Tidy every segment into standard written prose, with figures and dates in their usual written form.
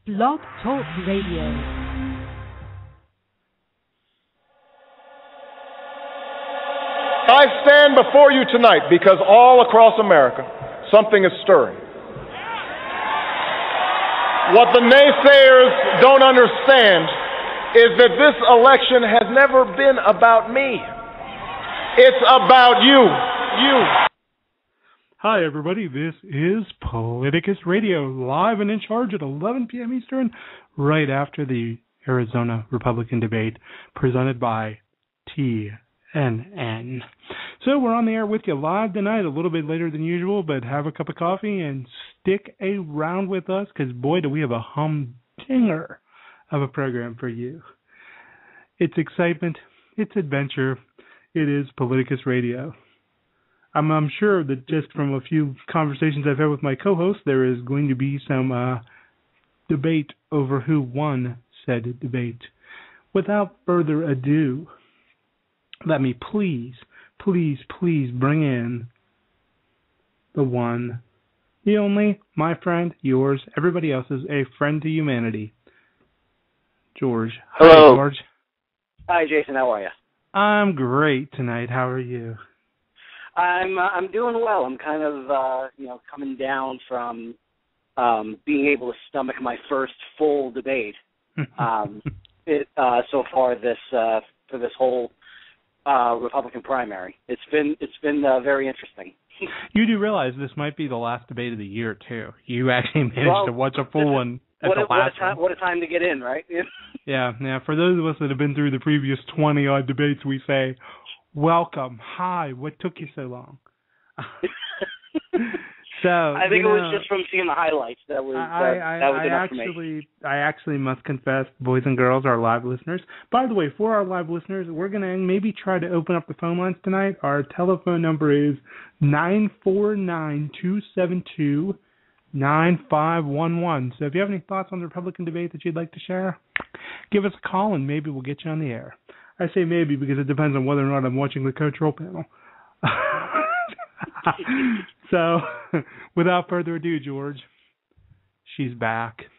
Blog Talk Radio. I stand before you tonight because all across America, something is stirring. What the naysayers don't understand is that this election has never been about me. It's about you. Hi, everybody. This is Politicus Radio, live and in charge at 11 p.m. Eastern, right after the Arizona Republican debate presented by TNN. So we're on the air with you live tonight, a little bit later than usual, but have a cup of coffee and stick around with us, because boy, do we have a humdinger of a program for you. It's excitement, it's adventure, it is Politicus Radio. I'm sure that just from a few conversations I've had with my co-host, there is going to be some debate over who won said debate. Without further ado, let me please bring in the one, the only, my friend, yours, everybody else's, a friend to humanity, George. Hello. Hi, George. Hi, Jason. How are you? I'm great tonight. How are you? I'm doing well. I'm kind of coming down from being able to stomach my first full debate so far for this whole Republican primary. It's been very interesting. You do realize this might be the last debate of the year too. You actually managed to watch a full one at the last one. What a time to get in, right? Yeah. For those of us that have been through the previous 20-odd debates, we say, welcome. Hi. What took you so long? So I think it was just from seeing the highlights. That was enough for me. I actually must confess, boys and girls, our live listeners. By the way, for our live listeners, we're going to maybe try to open up the phone lines tonight. Our telephone number is 949-272-9511. So if you have any thoughts on the Republican debate that you'd like to share, give us a call and maybe we'll get you on the air. I say maybe because it depends on whether or not I'm watching the control panel. So, without further ado, George, she's back.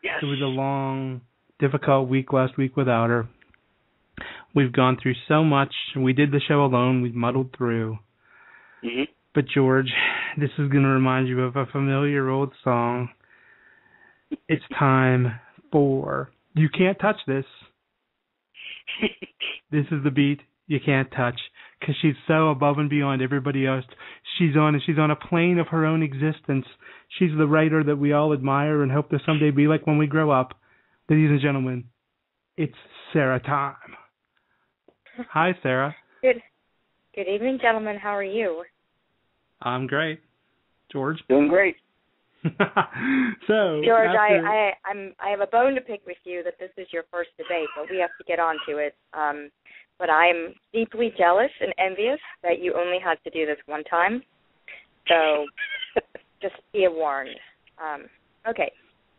Yes. It was a long, difficult week last week without her. We've gone through so much. We did the show alone. We've muddled through. Mm-hmm. But, George, this is going to remind you of a familiar old song. It's time for You Can't Touch This. This is the beat you can't touch, because she's so above and beyond everybody else. She's on a plane of her own existence. She's the writer that we all admire and hope to someday be like when we grow up. Ladies and gentlemen, it's Sarah time. Hi, Sarah. Good evening, gentlemen. How are you? I'm great. George? Doing great. So, George, I have a bone to pick with you that this is your first debate, but we have to get on to it. But I'm deeply jealous and envious that you only had to do this one time. So just be warned. Okay.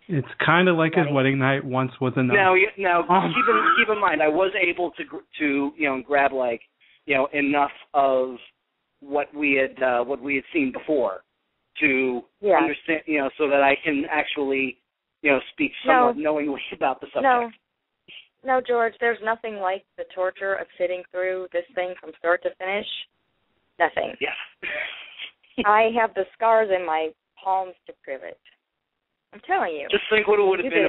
It's kind of like his wedding night once was enough. Now keep in mind, I was able to grab enough of what we had seen before to understand, so that I can actually speak somewhat knowingly about the subject. No, George, there's nothing like the torture of sitting through this thing from start to finish. Nothing. Yes. I have the scars in my palms to prove it. I'm telling you. Just think what it would have been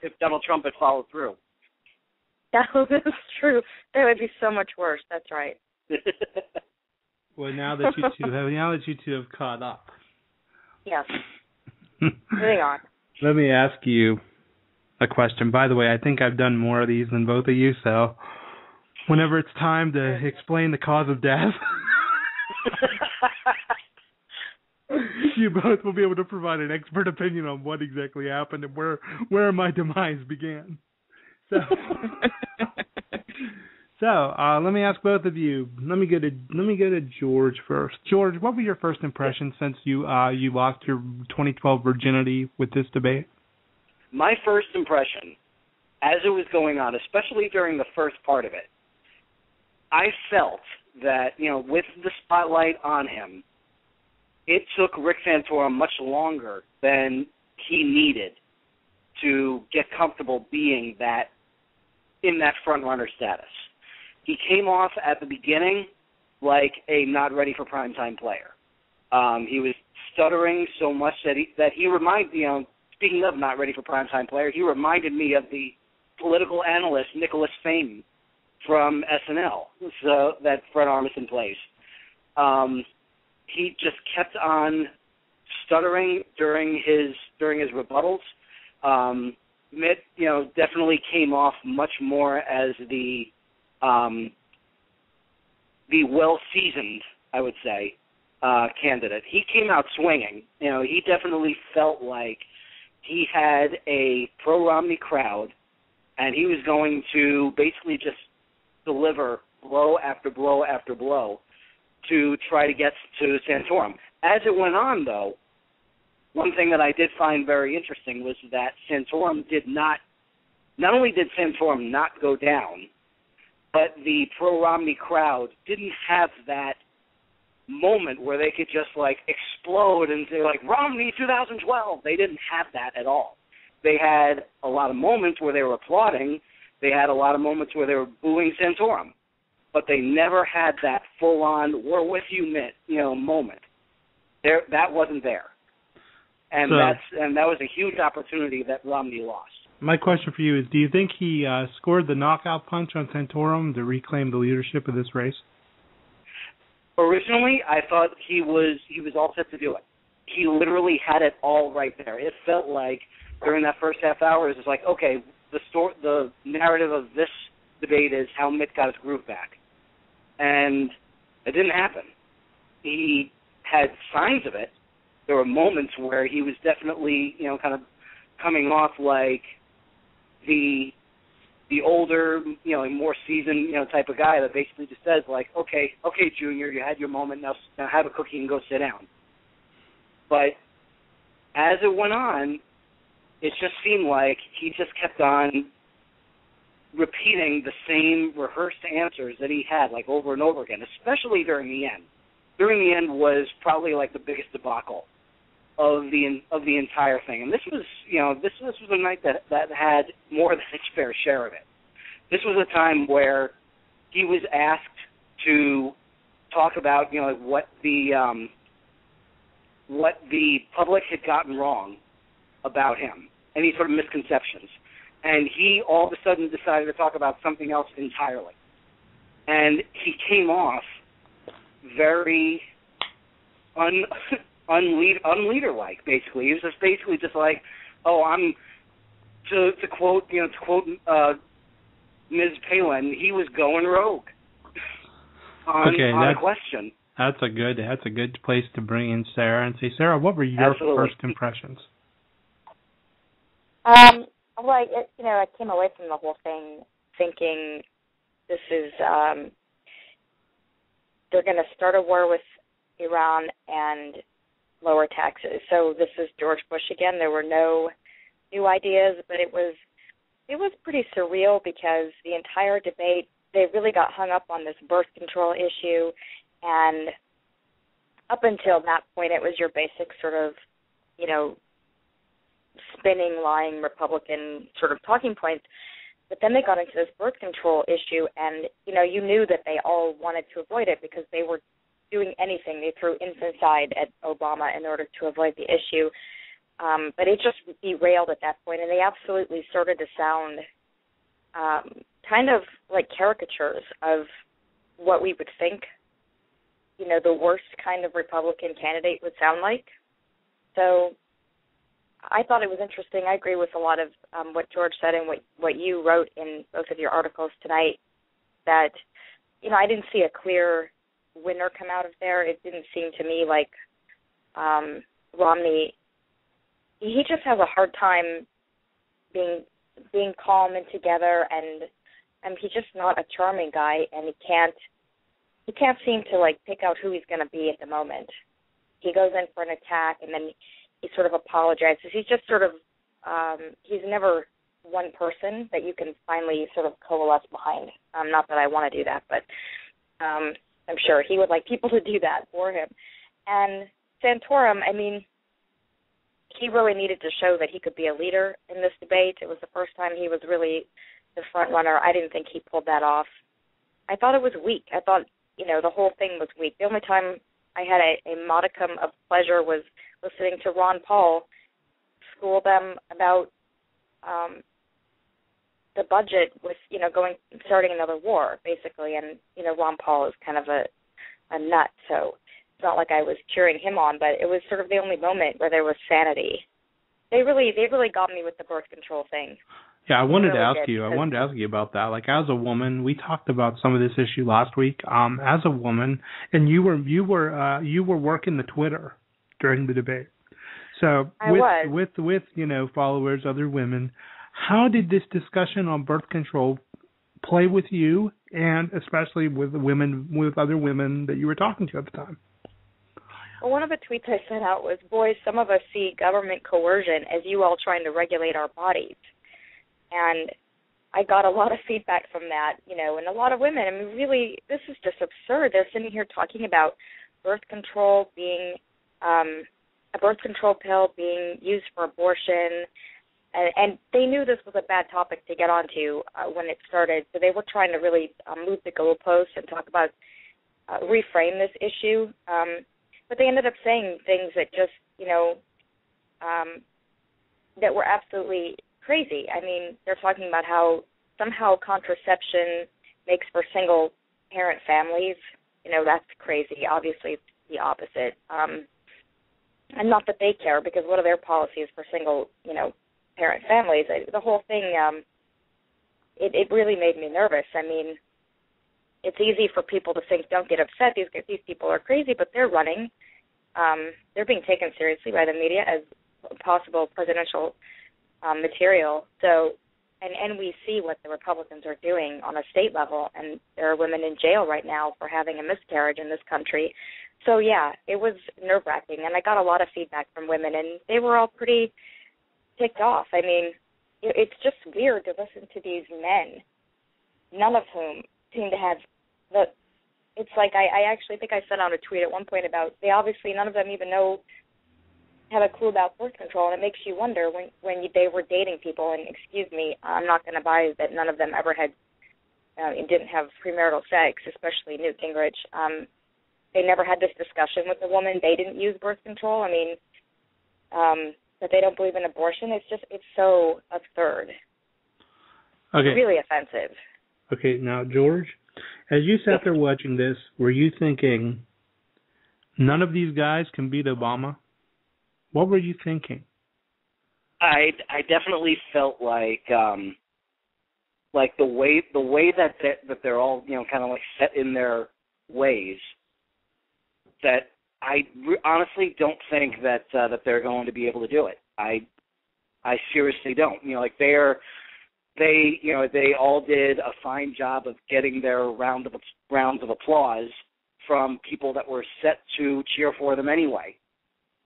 if Donald Trump had followed through. That is true. That would be so much worse. That's right. Well, now that you two have caught up. Yes. Moving on. Let me ask you a question. By the way, I think I've done more of these than both of you, so whenever it's time to explain the cause of death, you both will be able to provide an expert opinion on what exactly happened and where my demise began. So let me ask both of you. Let me go to George first. George, what were your first impressions since you lost your 2012 virginity with this debate? My first impression, as it was going on, especially during the first part of it, I felt that, with the spotlight on him, it took Rick Santorum much longer than he needed to get comfortable being that in that front runner status. He came off at the beginning like a not ready for primetime player. He was stuttering so much that he reminded, speaking of not ready for primetime player, he reminded me of the political analyst Nicholas Fame from SNL, so that Fred Armisen plays. He just kept on stuttering during his rebuttals. Mitt, definitely came off much more as the well-seasoned, I would say, candidate. He came out swinging. He definitely felt like he had a pro-Romney crowd, and he was going to basically just deliver blow after blow after blow to try to get to Santorum. As it went on, though, one thing that I did find very interesting was that Santorum not only did Santorum not go down, but the pro-Romney crowd didn't have that moment where they could just, explode and say, Romney 2012. They didn't have that at all. They had a lot of moments where they were applauding. They had a lot of moments where they were booing Santorum. But they never had that full-on, we're with you, Mitt, moment. That wasn't there. And that was a huge opportunity that Romney lost. My question for you is, do you think he scored the knockout punch on Santorum to reclaim the leadership of this race? Originally, I thought he was all set to do it. He literally had it all right there. It felt like during that first half hour, it was like, okay, the narrative of this debate is how Mitt got his groove back. And it didn't happen. He had signs of it. There were moments where he was definitely, kind of coming off like the older, more seasoned, type of guy that basically just says, okay, Junior, you had your moment, now have a cookie and go sit down. But as it went on, it just seemed like he just kept on repeating the same rehearsed answers that he had, over and over again, especially during the end. During the end was probably, the biggest debacle of the entire thing. And this was, this was a night that had more than its fair share of it. This was a time where he was asked to talk about, what the public had gotten wrong about him, any sort of misconceptions. And he all of a sudden decided to talk about something else entirely. And he came off very unleader-like, basically. He was just basically just like, I'm to quote Ms. Palin, he was going rogue on a question. That's a good place to bring in Sarah and say, Sarah, what were your first impressions? I came away from the whole thing thinking this is they're going to start a war with Iran and lower taxes. So this is George Bush again. There were no new ideas, but it was pretty surreal because the entire debate, they really got hung up on this birth control issue, and up until that point it was your basic sort of, spinning, lying Republican sort of talking points. But then they got into this birth control issue, and, you knew that they all wanted to avoid it because they were doing anything. They threw infanticide at Obama in order to avoid the issue. But it just derailed at that point, and they absolutely started to sound kind of like caricatures of what we would think, the worst kind of Republican candidate would sound like. So I thought it was interesting. I agree with a lot of what George said and what you wrote in both of your articles tonight, that, I didn't see a clear winner come out of there. It didn't seem to me like Romney, he just has a hard time being calm and together, and he's just not a charming guy, and he can't seem to pick out who he's going to be at the moment. He goes in for an attack, and then he sort of apologizes. He's just sort of he's never one person that you can finally sort of coalesce behind. Not that I want to do that, but I'm sure he would like people to do that for him. And Santorum, he really needed to show that he could be a leader in this debate. It was the first time he was really the front runner. I didn't think he pulled that off. I thought it was weak. I thought, the whole thing was weak. The only time I had a modicum of pleasure was listening to Ron Paul school them about the budget with, starting another war, basically. And, Ron Paul is kind of a nut, so it's not like I was cheering him on, but it was sort of the only moment where there was sanity. They really got me with the birth control thing. Yeah, I wanted to ask you about that. Like, as a woman, we talked about some of this issue last week. As a woman, and you were working the Twitter during the debate. So with followers, other women, how did this discussion on birth control play with you, and especially with other women that you were talking to at the time? Well, one of the tweets I sent out was, boys, some of us see government coercion as you all trying to regulate our bodies. And I got a lot of feedback from that, and a lot of women. I mean, really, this is just absurd. They're sitting here talking about birth control being a birth control pill being used for abortion, and they knew this was a bad topic to get onto when it started. So they were trying to really move the goalposts and talk about reframe this issue. But they ended up saying things that just, that were absolutely crazy. I mean, they're talking about how somehow contraception makes for single-parent families. That's crazy. Obviously, it's the opposite. And not that they care, because what are their policies for single, parent families? The whole thing, it really made me nervous. I mean, it's easy for people to think, don't get upset, these people are crazy, but they're running. They're being taken seriously by the media as possible presidential material. So, and we see what the Republicans are doing on a state level, and there are women in jail right now for having a miscarriage in this country. So, yeah, it was nerve-wracking, and I got a lot of feedback from women, and they were all pretty ticked off. I mean, it's just weird to listen to these men, none of whom seem to have it's like I actually think I sent out a tweet at one point about they obviously, none of them even have a clue about birth control, and it makes you wonder when they were dating people, and excuse me, I'm not going to buy that none of them ever had, didn't have premarital sex, especially Newt Gingrich. They never had this discussion with a woman. They didn't use birth control. I mean, that they don't believe in abortion. It's so absurd. Okay. It's really offensive. Okay, now, George, as you sat there watching this, were you thinking, none of these guys can beat Obama? What were you thinking? I definitely felt like the way that they're all kind of like set in their ways, that I honestly don't think that they're going to be able to do it. I seriously don't. They all did a fine job of getting their rounds of applause from people that were set to cheer for them anyway.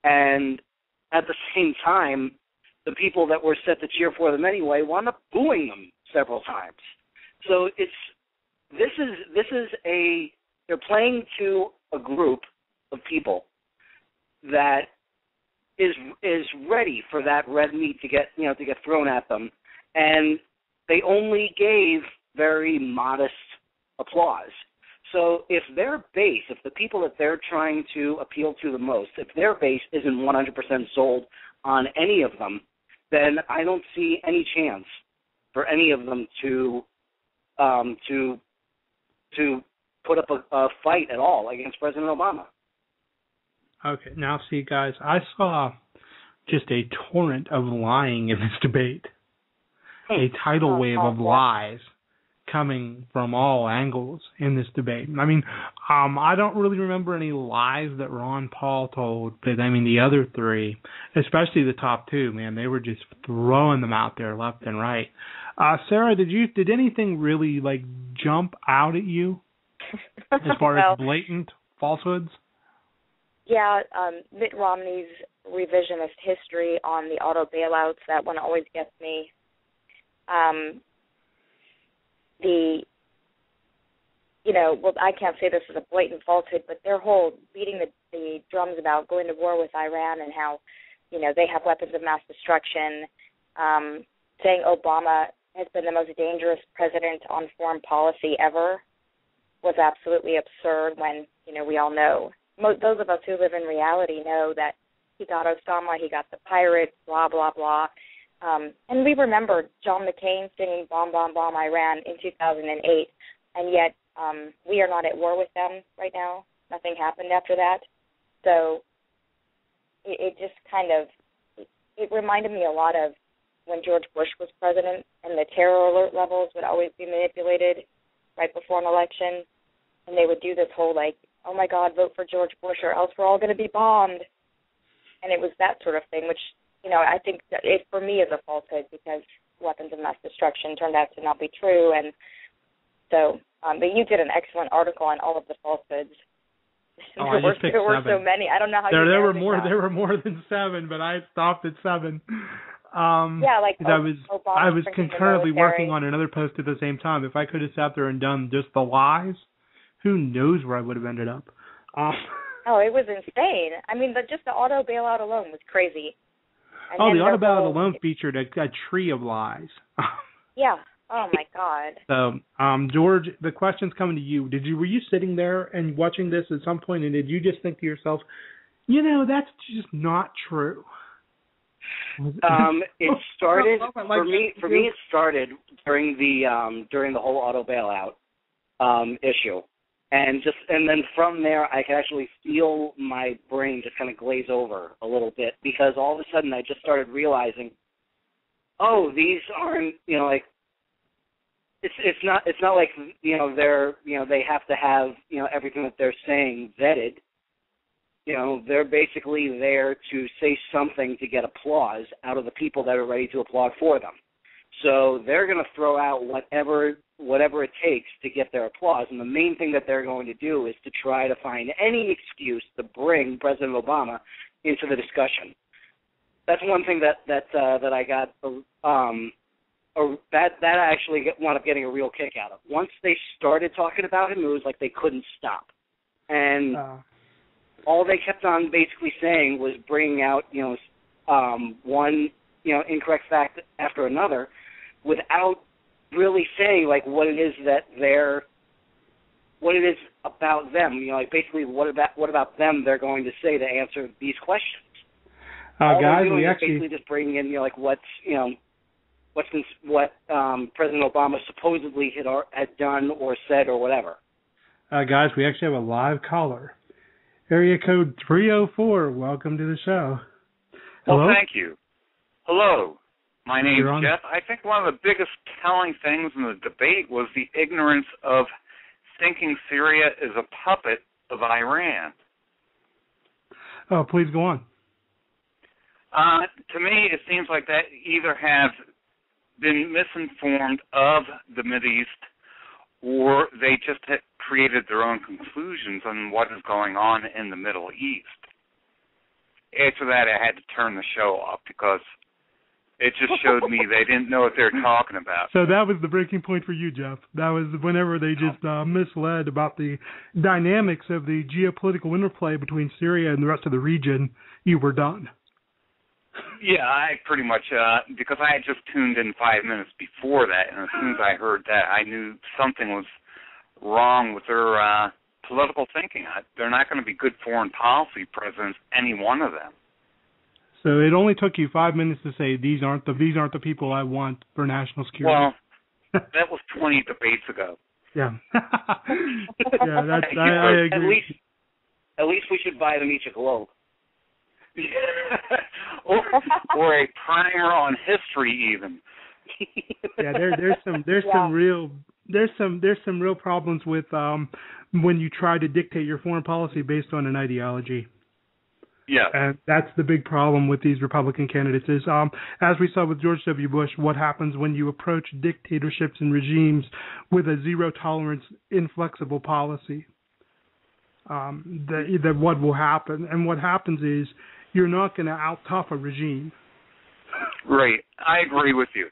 And at the same time, the people that were set to cheer for them anyway wound up booing them several times. So they're playing to a group of people that is ready for that red meat to get thrown at them, and they only gave very modest applause. So if their base, if the people that they're trying to appeal to the most, if their base isn't 100% sold on any of them, then I don't see any chance for any of them to put up a fight at all against President Obama. Okay, now see, guys, I saw just a torrent of lying in this debate. A tidal wave of lies coming from all angles in this debate. I mean, I don't really remember any lies that Ron Paul told, but I mean the other three, especially the top two, man, they were just throwing them out there left and right. Sarah, did anything really like jump out at you as far as blatant falsehoods? Yeah, Mitt Romney's revisionist history on the auto bailouts, that one always gets me. I can't say this is a blatant falsehood, but their whole beating the drums about going to war with Iran and how they have weapons of mass destruction. Saying Obama has been the most dangerous president on foreign policy ever was absolutely absurd when, we all know. Those of us who live in reality know that he got Osama, he got the pirates, blah, blah, blah. And we remember John McCain singing Bomb, Bomb, Bomb, Iran in 2008, and yet we are not at war with them right now. Nothing happened after that. So it just kind of, it reminded me a lot of when George Bush was president, and the terror alert levels would always be manipulated right before an election, and they would do this whole, oh, my God, vote for George Bush or else we're all going to be bombed. And it was that sort of thing, which, I think that it, for me, is a falsehood because weapons of mass destruction turned out to not be true. And so, but you did an excellent article on all of the falsehoods. I just picked there were 7. so many. I don't know how there were more. There were more than 7, but I stopped at 7. I was concurrently working on another post at the same time. If I could have sat there and done just the lies, who knows where I would have ended up. It was insane. I mean, just the auto bailout alone was crazy. And the auto bailout alone featured a tree of lies. Yeah. Oh my God. So, George, the question's coming to you. Were you sitting there and watching this at some point, and did you just think to yourself, that's just not true? It started for me. It started during the whole auto bailout issue, and then from there, I could actually feel my brain just kind of glaze over a little bit because all of a sudden I just started realizing, these aren't it's not like they're they have to have everything that they're saying vetted. They're basically there to say something to get applause out of the people that are ready to applaud for them. So they're going to throw out whatever it takes to get their applause. And the main thing that they're going to do is to try to find any excuse to bring President Obama into the discussion. That's one thing that I got, that I actually wound up getting a real kick out of. Once they started talking about him, it was like they couldn't stop. And all they kept on basically saying was bringing out, one, incorrect fact after another without really saying, what it is about them, basically what about them they're going to say to answer these questions. All guys, they're doing is basically just bringing in, what President Obama supposedly had done or said or whatever. Guys, we actually have a live caller. Area code 304, welcome to the show. Hello? Well, thank you. Hello. My name's Jeff. I think one of the biggest telling things in the debate was the ignorance of thinking Syria is a puppet of Iran. Oh, please go on. To me, it seems like that either have been misinformed of the Mideast or they just had created their own conclusions on what is going on in the Middle East. After that, I had to turn the show off because it just showed me they didn't know what they were talking about. So that was the breaking point for you, Jeff. That was whenever they just misled about the dynamics of the geopolitical interplay between Syria and the rest of the region, you were done. Yeah, I pretty much, because I had just tuned in 5 minutes before that, and as soon as I heard that, I knew something was wrong with their political thinking. They're not going to be good foreign policy presidents, any one of them. So it only took you 5 minutes to say these aren't the people I want for national security. Well, that was 20 debates ago. Yeah. Yeah, I agree. At least we should buy them each a globe. or a primer on history, even. Yeah, there's some real problems with when you try to dictate your foreign policy based on an ideology. Yeah, and that's the big problem with these Republican candidates. Is as we saw with George W. Bush, what happens when you approach dictatorships and regimes with a zero tolerance, inflexible policy. That what will happen, and what happens is you're not going to out-tough a regime. Right. I agree with you.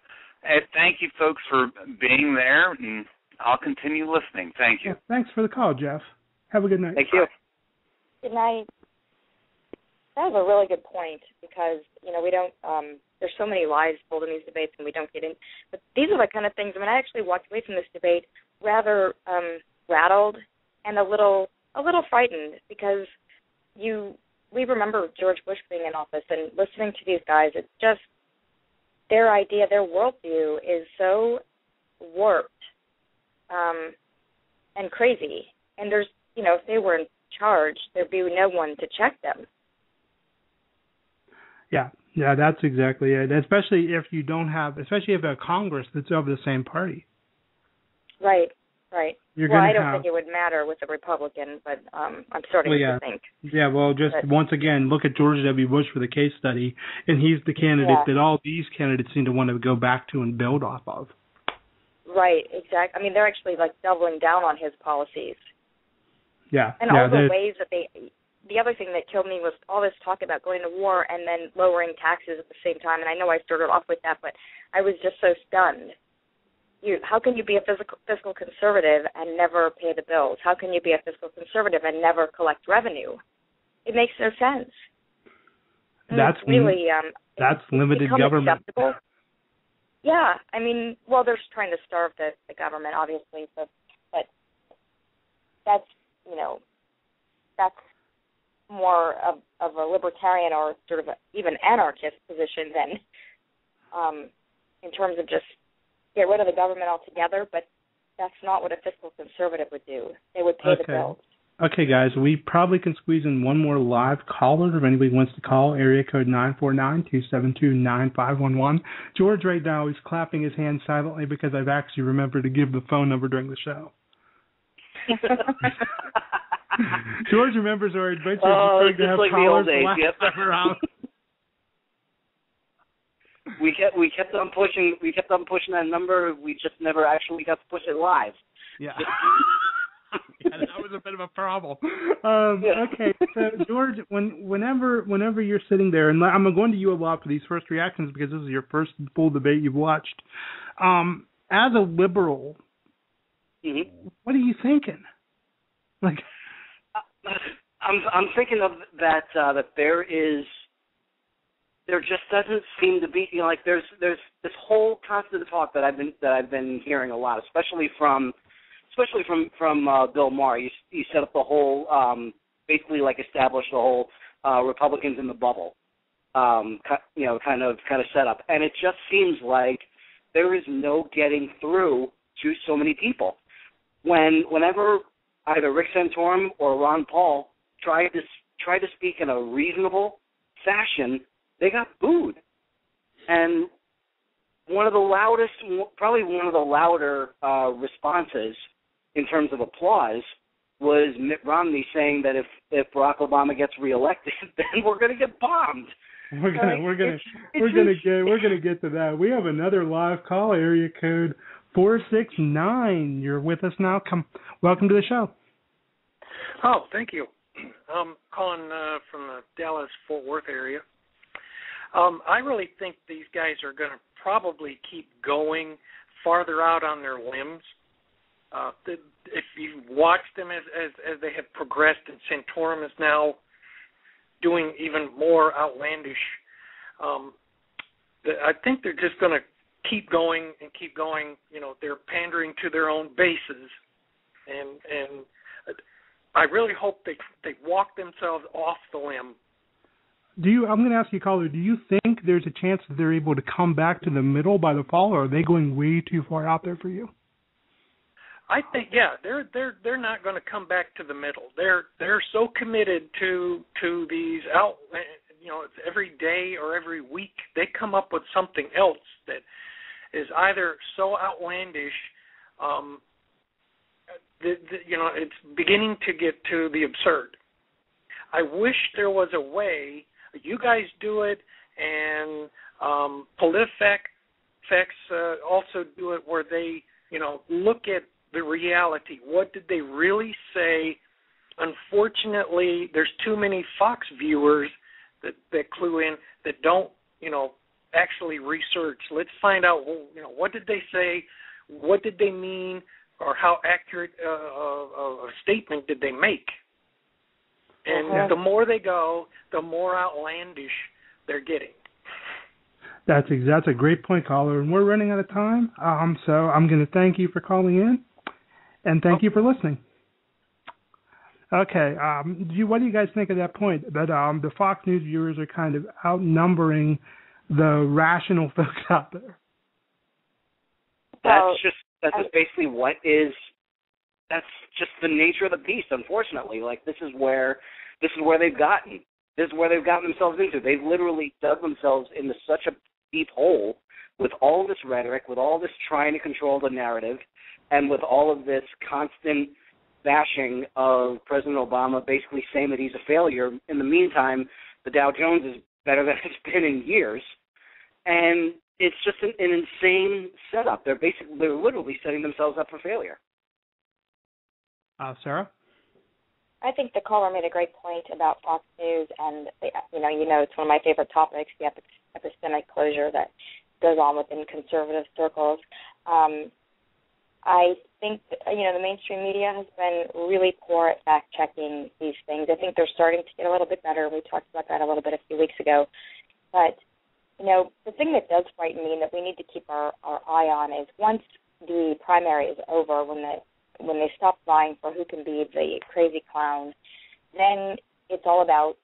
Thank you, folks, for being there, and I'll continue listening. Thank you. Yeah, thanks for the call, Jeff. Have a good night. Thank you. Good night. That was a really good point because, we don't, there's so many lies told in these debates and we don't get in. But these are the kind of things, I actually walked away from this debate rather rattled and a little frightened because we remember George Bush being in office and listening to these guys, it's just their idea, their worldview is so warped and crazy. And there's, if they were in charge, there'd be no one to check them. Yeah, that's exactly it. Especially if you have a Congress that's of the same party. Right. I don't think it would matter with a Republican, but I'm starting to think. Yeah, well, once again, look at George W. Bush for the case study, and he's the candidate that all these candidates seem to want to go back to and build off of. Right, exactly. They're actually doubling down on his policies. Yeah. And all the ways that the other thing that killed me was all this talk about going to war and then lowering taxes at the same time. And I know I started off with that, but I was just so stunned. How can you be a fiscal conservative and never pay the bills? How can you be a fiscal conservative and never collect revenue? It makes no sense. That's really that's limited government. Acceptable. Yeah, they're trying to starve the government, obviously, but that's that's more of a libertarian or sort of even anarchist position than in terms of just get rid of the government altogether, but that's not what a fiscal conservative would do. They would pay the bills. Okay, guys, we probably can squeeze in one more live caller if anybody wants to call, area code 949-272-9511. George right now is clapping his hands silently because I've actually remembered to give the phone number during the show. George remembers our adventure of to have callers the last time around. We kept on pushing that number. We just never actually got to push it live. Yeah. That was a bit of a problem. Okay, so George, whenever you're sitting there, and I'm going to you a lot for these first reactions because this is your first full debate you've watched. As a liberal, what are you thinking? I'm thinking of that there just doesn't seem to be there's this whole constant talk that I've been hearing a lot, especially from Bill Maher. He set up the whole basically established the whole Republicans in the bubble kind of setup, and it just seems like there is no getting through to so many people. Whenever either Rick Santorum or Ron Paul tried to speak in a reasonable fashion, they got booed. And one of the louder responses in terms of applause was Mitt Romney saying that if Barack Obama gets reelected, then we're going to get bombed. We're gonna get to that. We have another live call, area code 469. You're with us now. Welcome to the show. Oh, thank you. I'm calling from the Dallas-Fort Worth area. I really think these guys are going to probably keep going farther out on their limbs. If you've watched them as they have progressed, and Santorum is now doing even more outlandish, I think they're just going to keep going and keep going. They're pandering to their own bases, and I really hope they walk themselves off the limb. I'm going to ask you, caller, do you think there's a chance that they're able to come back to the middle by the fall, or are they going way too far out there for you? I think, they're not going to come back to the middle. They're so committed to these every day or every week they come up with something else that is either so outlandish, it's beginning to get to the absurd. I wish there was a way. You guys do it, and PolitiFact also do it, where they, look at the reality. What did they really say? Unfortunately, there's too many Fox viewers that clue in that don't, actually research. Let's find out, what did they say? What did they mean? Or how accurate a statement did they make? And the more they go, the more outlandish they're getting. That's a great point, caller, and we're running out of time. So I'm going to thank you for calling in, and thank you for listening. Okay, what do you guys think of that point? That the Fox News viewers are kind of outnumbering the rational folks out there. That's just basically what is. That's just the nature of the beast. Unfortunately, like this is where they've gotten. This is where they've gotten themselves into. They've literally dug themselves into such a deep hole with all this rhetoric, with all this trying to control the narrative, and with all of this constant bashing of President Obama, basically saying that he's a failure. In the meantime, the Dow Jones is better than it's been in years, and it's just an insane setup. They're literally setting themselves up for failure. Sarah? I think the caller made a great point about Fox News, and it's one of my favorite topics, the epistemic closure that goes on within conservative circles. I think the mainstream media has been really poor at fact checking these things. I think they're starting to get a little bit better. We talked about that a little bit a few weeks ago, but the thing that does frighten me and that we need to keep our eye on is once the primary is over, when they stop vying for who can be the crazy clown, then it's all about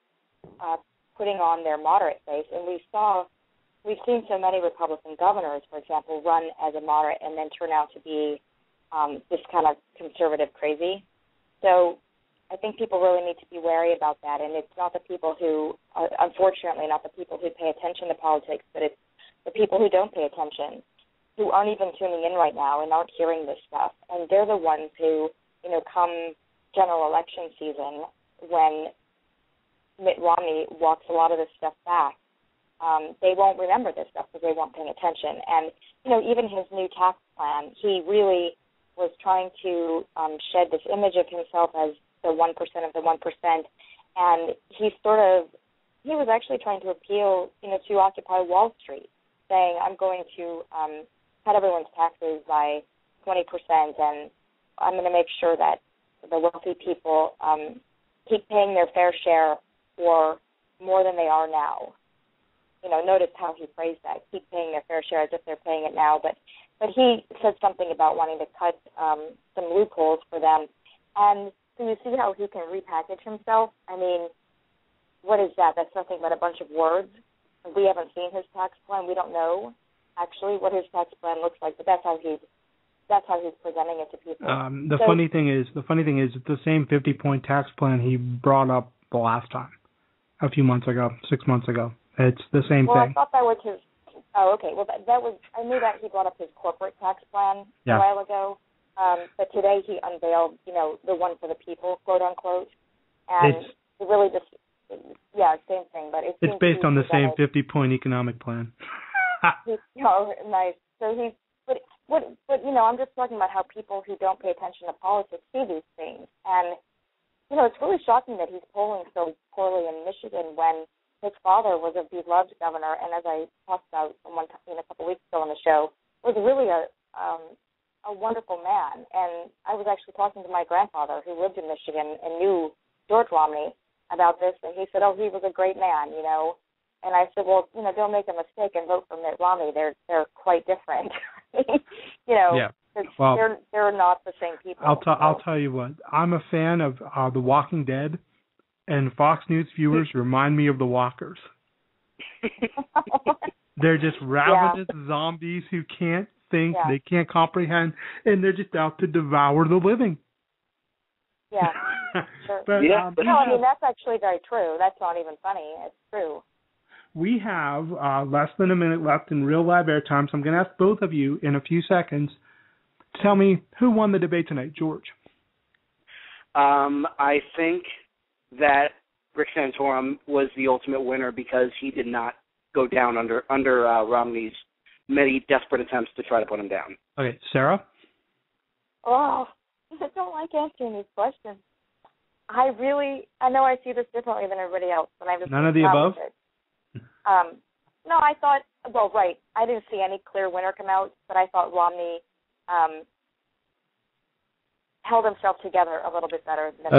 putting on their moderate face. And we've seen so many Republican governors, for example, run as a moderate and then turn out to be this kind of conservative crazy. So I think people really need to be wary about that. And it's not the people who, unfortunately, not the people who pay attention to politics, but it's the people who don't pay attention, who aren't even tuning in right now and aren't hearing this stuff. And they're the ones who, come general election season, when Mitt Romney walks a lot of this stuff back, they won't remember this stuff because they weren't paying attention. And, even his new tax plan, he really was trying to shed this image of himself as the 1% of the 1%. And he was actually trying to appeal, to Occupy Wall Street, saying, I'm going to cut everyone's taxes by 20%, and I'm going to make sure that the wealthy people keep paying their fair share or more than they are now. Notice how he phrased that, keep paying their fair share as if they're paying it now. But he said something about wanting to cut some loopholes for them. And so you see how he can repackage himself? I mean, what is that? That's nothing but a bunch of words. We haven't seen his tax plan. We don't know actually what his tax plan looks like, but that's how he's presenting it to people. The funny thing is, it's the same 50-point tax plan he brought up the last time, a few months ago, 6 months ago. It's the same thing. Well, I thought that was his. Oh, okay. Well, that was. I knew that he brought up his corporate tax plan a while ago, but today he unveiled, the one for the people, quote unquote, and it really just, same thing. But it's based on the same 50-point economic plan. Nice. So but I'm just talking about how people who don't pay attention to politics see these things, and it's really shocking that he's polling so poorly in Michigan when his father was a beloved governor, and as I talked about a couple weeks ago on the show, was really a wonderful man. And I was actually talking to my grandfather who lived in Michigan and knew George Romney about this, and he said, "Oh, he was a great man, And I said, "Well, don't make a mistake and vote for Mitt Romney. They're quite different, Well, they're not the same people." I'll tell you what. I'm a fan of The Walking Dead. And Fox News viewers remind me of the Walkers. They're just ravenous zombies who can't think, they can't comprehend, and they're just out to devour the living. Yeah, sure. But, that's actually very true. That's not even funny. It's true. We have less than a minute left in real live airtime, so I'm going to ask both of you in a few seconds to tell me who won the debate tonight. George? I think that Rick Santorum was the ultimate winner because he did not go down under Romney's many desperate attempts to try to put him down. Okay, Sarah? Oh, I don't like answering these questions. I know I see this differently than everybody else, but I'm just none of the above? No, I thought, I didn't see any clear winner come out, but I thought Romney held himself together a little bit better than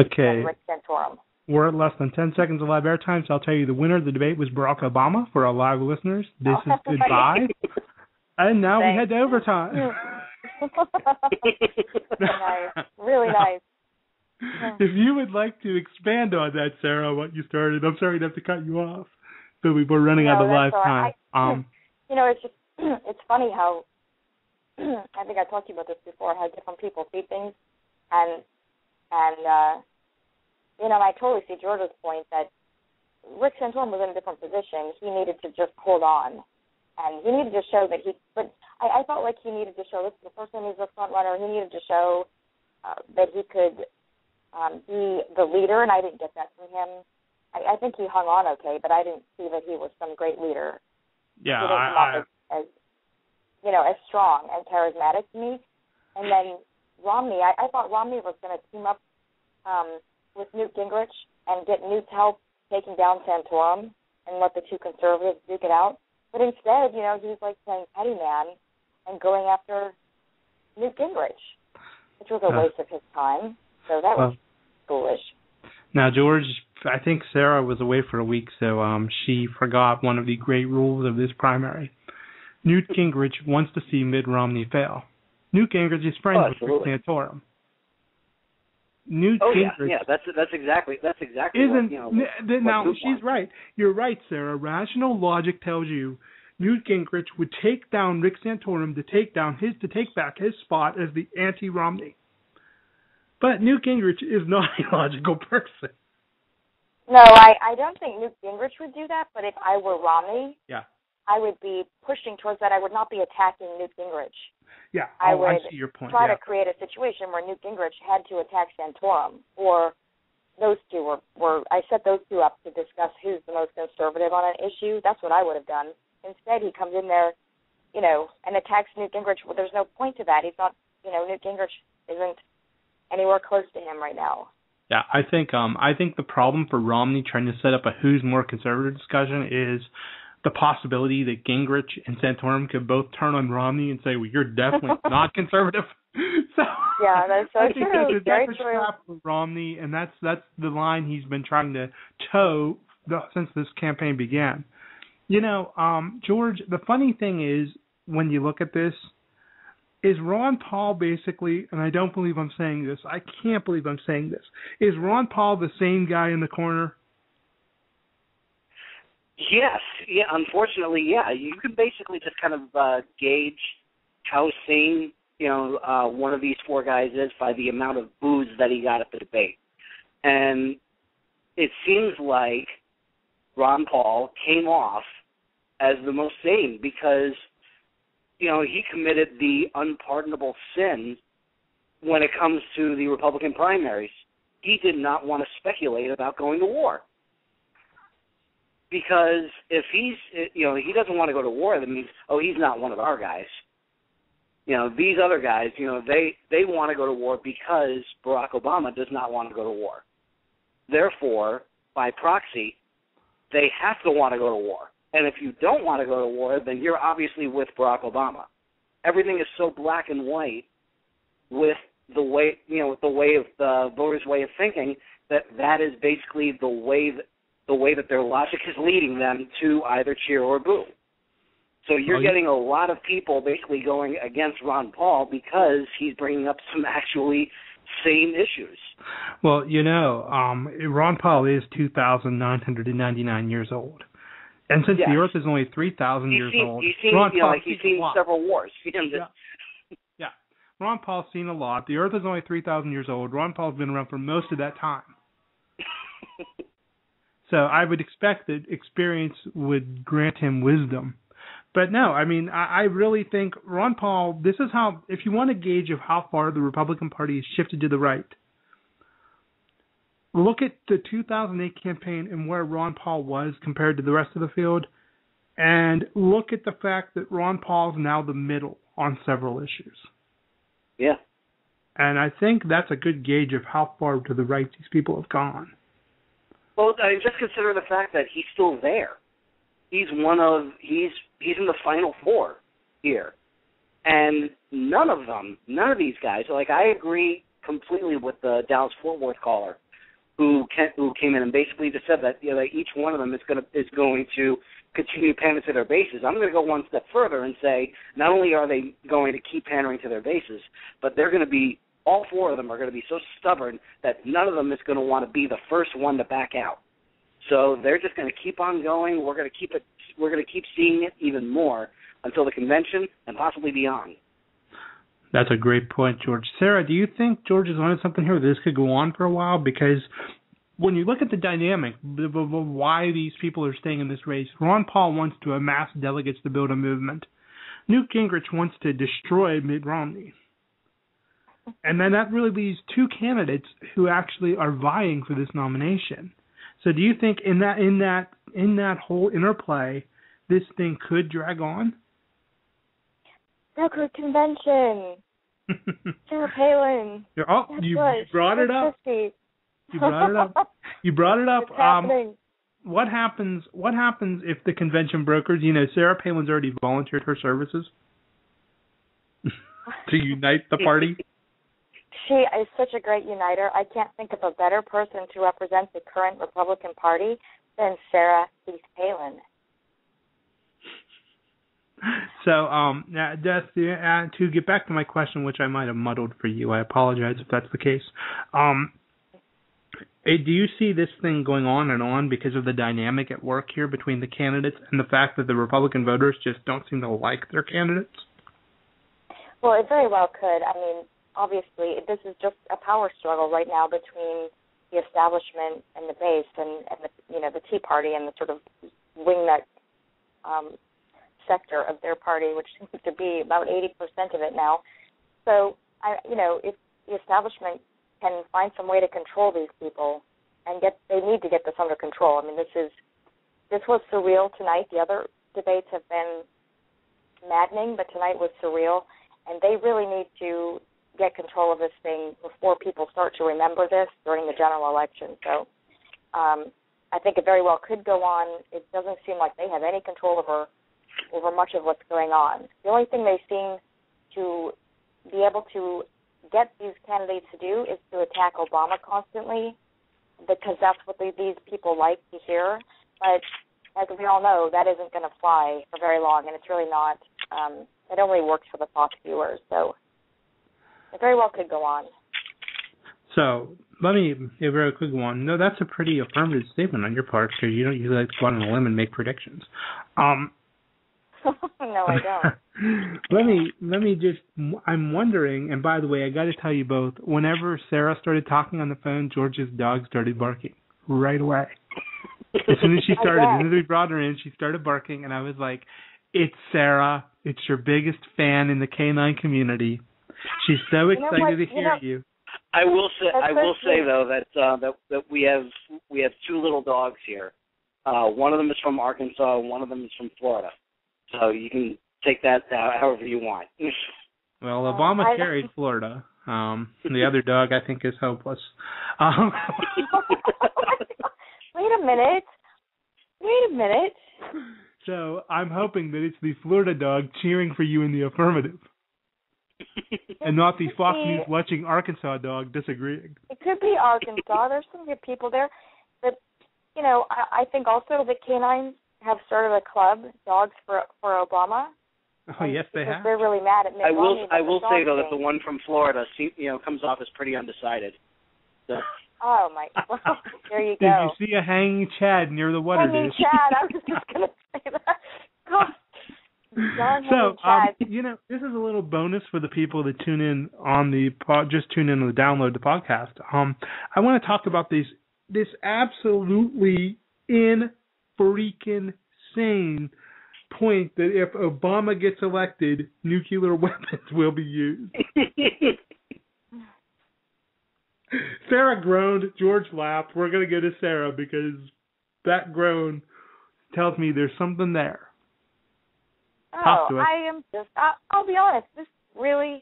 Rick Santorum. We're at less than 10 seconds of live airtime, so I'll tell you the winner of the debate was Barack Obama. For our live listeners, this is goodbye. And now we head to overtime. Nice. Really nice. If you would like to expand on that, Sarah, what you started, I'm sorry to have to cut you off, but we're running out of live time. It's just, it's funny how, I think I talked to you about this before, how different people see things, and I totally see George's point that Rick Santorum was in a different position. He needed to just hold on, and he needed to show that but I felt like he needed to show, this is the first time he's a front runner, he needed to show that he could be the leader, and I didn't get that from him. I think he hung on okay, but I didn't see that he was some great leader. Yeah, he didn't come off as strong and charismatic to me. And then Romney, I thought Romney was going to team up with Newt Gingrich and get Newt's help taking down Santorum and let the two conservatives duke it out. But instead, he's like playing petty man and going after Newt Gingrich, which was a waste of his time. So that was foolish. Now, George, I think Sarah was away for a week, so she forgot one of the great rules of this primary. Newt Gingrich wants to see Mitt Romney fail. Newt Gingrich is friends with Rick Santorum. Gingrich. Yeah, that's exactly now she's right. You're right, Sarah. Rational logic tells you Newt Gingrich would take down Rick Santorum to take back his spot as the anti-Romney. But Newt Gingrich is not a logical person. No, I don't think Newt Gingrich would do that, but if I were Romney, I would be pushing towards that. I would not be attacking Newt Gingrich. Yeah, I would see your point. try to create a situation where Newt Gingrich had to attack Santorum, or those two were I set those two up to discuss who's the most conservative on an issue. That's what I would have done. Instead, he comes in there, and attacks Newt Gingrich. Well, there's no point to that. He's not, Newt Gingrich isn't anywhere close to him right now. Yeah, I think the problem for Romney trying to set up a who's more conservative discussion is the possibility that Gingrich and Santorum could both turn on Romney and say, well, you're definitely not conservative. Yeah, that's so true. Very that's true. a trap for Romney, and that's the line he's been trying to toe since this campaign began. George, the funny thing is, when you look at this, is Ron Paul basically, and I don't believe I'm saying this, I can't believe I'm saying this, is Ron Paul the same guy in the corner? Yes. Yeah. Unfortunately, yeah. You can basically just kind of gauge how sane, one of these four guys is by the amount of booze that he got at the debate. And it seems like Ron Paul came off as the most sane because, he committed the unpardonable sin when it comes to the Republican primaries. He did not want to speculate about going to war. Because if he doesn't want to go to war, that means, he's not one of our guys. These other guys, they want to go to war because Barack Obama does not want to go to war. Therefore, by proxy, they have to want to go to war. And if you don't want to go to war, then you're obviously with Barack Obama. Everything is so black and white with the way, with the voters' way of thinking that is basically the way that their logic is leading them to either cheer or boo. So you're getting a lot of people basically going against Ron Paul because he's bringing up some actually sane issues. Well, Ron Paul is 2,999 years old. And since the Earth is only 3,000 years old, he's seen several wars. Yeah. Ron Paul's seen a lot. The Earth is only 3,000 years old. Ron Paul's been around for most of that time. So I would expect that experience would grant him wisdom. But no, I really think Ron Paul, this is how, if you want a gauge of how far the Republican Party has shifted to the right, look at the 2008 campaign and where Ron Paul was compared to the rest of the field, and look at the fact that Ron Paul is now the middle on several issues. Yeah. And I think that's a good gauge of how far to the right these people have gone. Well, just consider the fact that he's still there. He's in the final four here. And none of these guys, I agree completely with the Dallas-Fort Worth caller who came in and basically just said that that each one of them is going to continue pandering to their bases. I'm going to go one step further and say not only are they going to keep pandering to their bases, but they're going to be, all four of them are going to be so stubborn that none of them is going to want to be the first one to back out. So they're just going to keep on going. We're going to keep seeing it even more until the convention and possibly beyond. That's a great point, George. Sarah, do you think George is onto something here? This could go on for a while? Because when you look at the dynamic of why these people are staying in this race, Ron Paul wants to amass delegates to build a movement. Newt Gingrich wants to destroy Mitt Romney. And then that really leaves two candidates who actually are vying for this nomination. So do you think in that whole interplay, this thing could drag on? Record convention. Sarah Palin. You brought it up. You brought it up. You brought it up. It's happening. What happens if the convention brokers, Sarah Palin's already volunteered her services to unite the party? She is such a great uniter. I can't think of a better person to represent the current Republican Party than Sarah Palin. So, to get back to my question, which I might have muddled for you, I apologize if that's the case. Do you see this thing going on and on because of the dynamic at work here between the candidates and the fact that the Republican voters just don't seem to like their candidates? Well, it very well could. I mean, obviously, this is just a power struggle right now between the establishment and the base, and the Tea Party and the sort of wingnut sector of their party, which seems to be about 80% of it now. So, if the establishment can find some way to control these people, and they need to get this under control. I mean, this was surreal tonight. The other debates have been maddening, but tonight was surreal, and they really need to get control of this thing before people start to remember this during the general election. So I think it very well could go on. It doesn't seem like they have any control over much of what's going on. The only thing they seem to be able to get these candidates to do is to attack Obama constantly, because that's what these people like to hear. But as we all know, that isn't going to fly for very long, and it's really not. It only works for the Fox viewers. So it very well could go on. So let me a very quick one. No, that's a pretty affirmative statement on your part, because you don't usually like to go out on a limb and make predictions. No, I don't. Let me just, I'm wondering, and by the way, I got to tell you both, whenever Sarah started talking on the phone, George's dog started barking right away. As soon as we brought her in, she started barking, and I was like, it's Sarah. It's your biggest fan in the canine community. She's so excited to hear you. I will say though that we have two little dogs here. One of them is from Arkansas, and one of them is from Florida. So you can take that however you want. Well, Obama carried Florida. The other dog, I think, is hopeless. Wait a minute. So I'm hoping that it's the Florida dog cheering for you in the affirmative, and not the Fox News watching Arkansas dog disagreeing. It could be Arkansas. There's some good people there. But, I think also the canines have started a club, Dogs for Obama. Oh, yes, they have. They're really mad at Mitt Romney. I will say, though, that the one from Florida, comes off as pretty undecided. So. Oh, my. Well, there you go. Did you see a hanging Chad near the water dish? Hanging Chad. I was just going to say that. So, this is a little bonus for the people that tune in on the download the podcast. I want to talk about this absolutely freaking sane point that if Obama gets elected, nuclear weapons will be used. Sarah groaned. George laughed. We're going to go to Sarah because that groan tells me there's something there. Oh, I am just, I'll be honest, I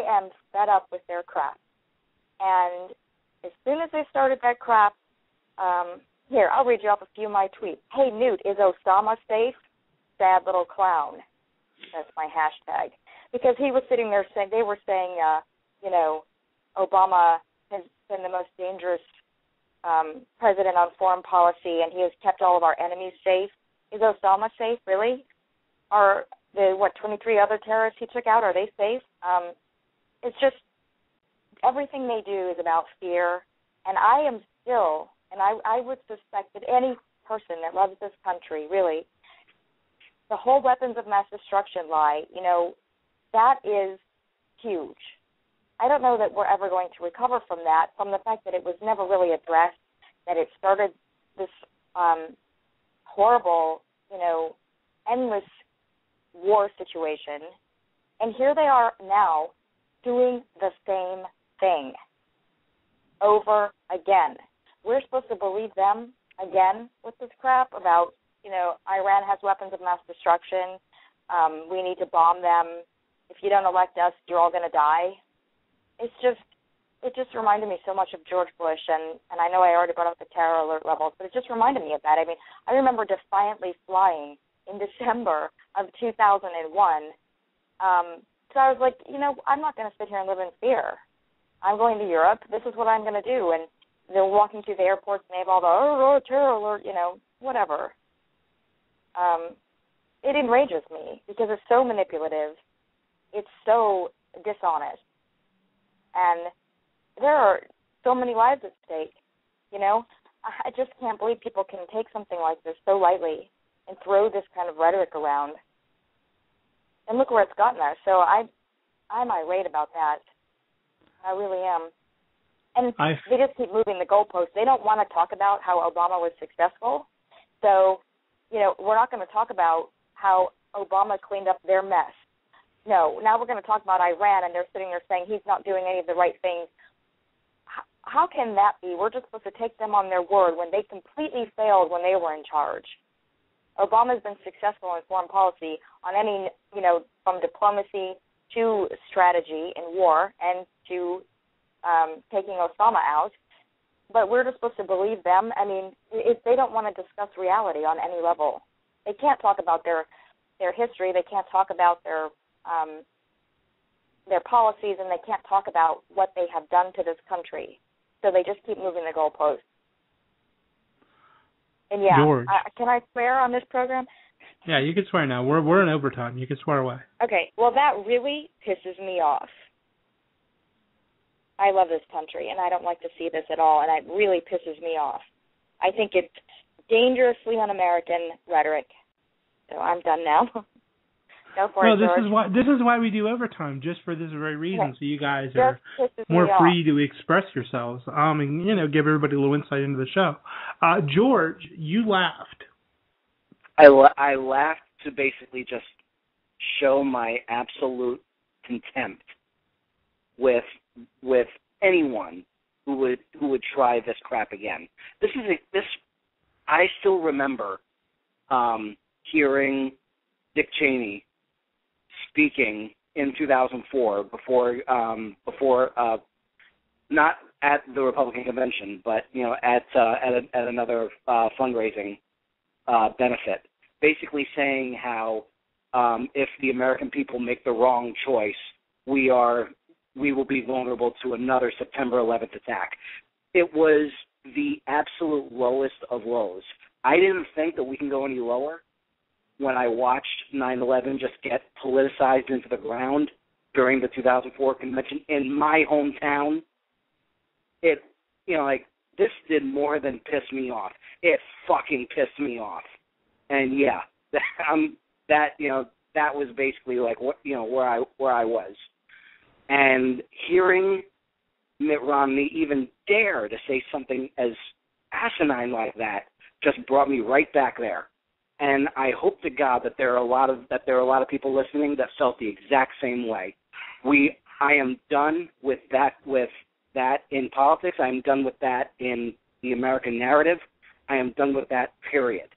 am fed up with their crap. And as soon as they started that crap, here, I'll read you off a few of my tweets. Hey, Newt, is Osama safe? Sad little clown. That's my hashtag. Because he was sitting there saying, they were saying, Obama has been the most dangerous president on foreign policy, and he has kept all of our enemies safe. Is Osama safe, really? Are the, 23 other terrorists he took out, are they safe? It's just everything they do is about fear, and I am still, and I would suspect that any person that loves this country, really, the whole weapons of mass destruction lie, that is huge. I don't know that we're ever going to recover from that, from the fact that it was never really addressed, that it started this horrible, endless war situation. And here they are now doing the same thing over again. We're supposed to believe them again with this crap about, Iran has weapons of mass destruction. We need to bomb them. If you don't elect us, you're all going to die. It just reminded me so much of George Bush, and I know I already brought up the terror alert levels, but it just reminded me of that. I mean, I remember defiantly flying in December of 2001. So I was like, I'm not going to sit here and live in fear. I'm going to Europe. This is what I'm going to do. And they're walking through the airports, and they have all the, terror alert, whatever. It enrages me because it's so manipulative. It's so dishonest. And there are so many lives at stake, I just can't believe people can take something like this so lightly and throw this kind of rhetoric around. And look where it's gotten us. So I'm irate about that. I really am. And they just keep moving the goalposts. They don't want to talk about how Obama was successful. So, we're not going to talk about how Obama cleaned up their mess. No, now we're going to talk about Iran, and they're sitting there saying he's not doing any of the right things. How can that be? We're just supposed to take them on their word when they completely failed when they were in charge. Obama's been successful in foreign policy on any, from diplomacy to strategy in war and to taking Osama out. But we're just supposed to believe them. I mean, if they don't want to discuss reality on any level, they can't talk about their history. They can't talk about their policies, and they can't talk about what they have done to this country. So they just keep moving the goalposts. And George. Can I swear on this program? Yeah, you can swear now. We're in overtime. You can swear away. Okay. Well, that really pisses me off. I love this country, and I don't like to see this at all, and it really pisses me off. I think it's dangerously un-American rhetoric. So I'm done now. Go for it, George. This is why we do overtime, just for this very reason, okay. So you guys are more free to express yourselves. And give everybody a little insight into the show. George, you laughed. I laughed to basically just show my absolute contempt with anyone who would try this crap again. I still remember hearing Dick Cheney speaking in 2004 before not at the Republican convention, but at another fundraising benefit, basically saying how if the American people make the wrong choice, we will be vulnerable to another September 11th attack. It was the absolute lowest of lows. I didn't think that we can go any lower when I watched 9/11 just get politicized into the ground during the 2004 convention in my hometown. This did more than piss me off. It fucking pissed me off. And yeah, that was basically like what where I was. And hearing Mitt Romney even dare to say something as asinine like that just brought me right back there. And I hope to God that there are a lot of people listening that felt the exact same way. I am done with that in politics. I am done with that in the American narrative. I am done with that, period.